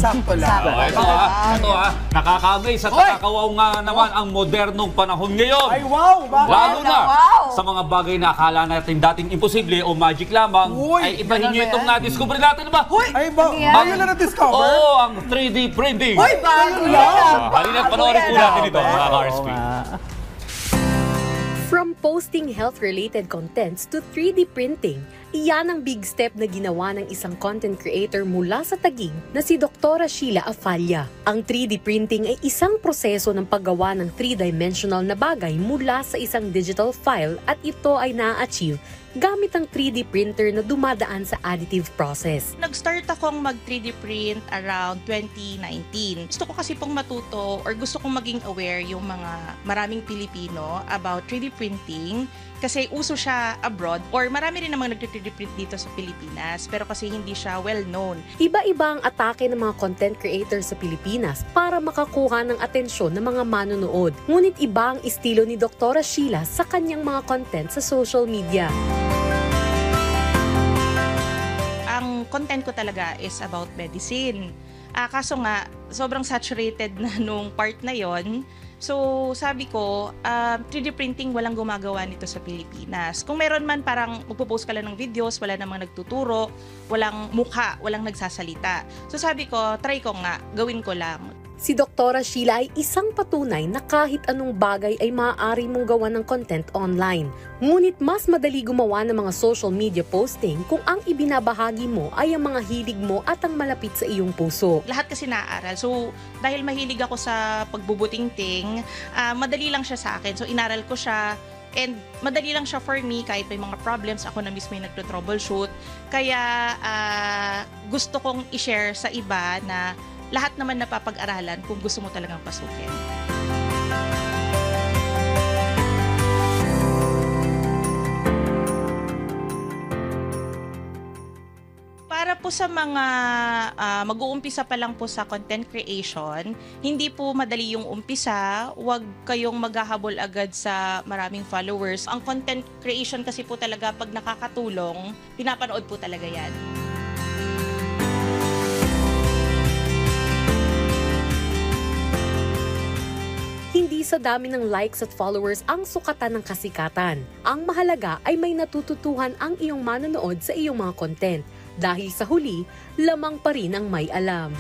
Sakto lang. Ito nakaka-amaze at nakakawaw nga naman ang modernong panahon ngayon. Ay, wow! Lalo na sa mga bagay na akala natin dating imposible o magic lamang, ay ibahin nyo itong na-discover natin ba? Ay, bago na na-discover? Oo, ang 3D printing. Ay, bago lang! Halina't panoorin po natin ito, mga ka-RSP. From posting health-related contents to 3D printing, iyan ang big step na ginawa ng isang content creator mula sa Taguig na si Dr. Sheila Afalla. Ang 3D printing ay isang proseso ng paggawa ng 3-dimensional na bagay mula sa isang digital file at ito ay na-achieve gamit ang 3D printer na dumadaan sa additive process. Nag-start akong mag-3D print around 2019. Gusto ko kasi pong matuto or gusto kong maging aware yung mga maraming Pilipino about 3D printing kasi uso siya abroad or marami rin namang nag-3D print dito sa Pilipinas pero kasi hindi siya well-known. Iba-iba ang atake ng mga content creators sa Pilipinas para makakuha ng atensyon ng mga manonood. Ngunit iba ang estilo ni Dr. Sheila sa kanyang mga content sa social media. Ang content ko talaga is about medicine. Kaso nga, sobrang saturated na nung part na yon. So, sabi ko, 3D printing walang gumagawa nito sa Pilipinas. Kung meron man, parang magpo-post ka lang ng videos, wala namang nagtuturo, walang mukha, walang nagsasalita. So, sabi ko, try ko nga, gawin ko lang. Si Dr. Sheila ay isang patunay na kahit anong bagay ay maaari mong gawa ng content online. Ngunit mas madali gumawa ng mga social media posting kung ang ibinabahagi mo ay ang mga hilig mo at ang malapit sa iyong puso. Lahat kasi naaaral. So, dahil mahilig ako sa pagbubutingting, madali lang siya sa akin. So, inaral ko siya. And madali lang siya for me kahit may mga problems, ako na mismo yung nagto-troubleshoot. Kaya gusto kong i-share sa iba na lahat naman napapag-aralan kung gusto mo talagang pasukin. Para po sa mga mag-uumpisa pa lang po sa content creation, hindi po madali yung umpisa. Huwag kayong maghahabol agad sa maraming followers. Ang content creation kasi po talaga pag nakakatulong, pinapanood po talaga yan. Hindi sa dami ng likes at followers ang sukatan ng kasikatan. Ang mahalaga ay may natututuhan ang iyong manonood sa iyong mga content. Dahil sa huli, lamang pa rin ang may alam.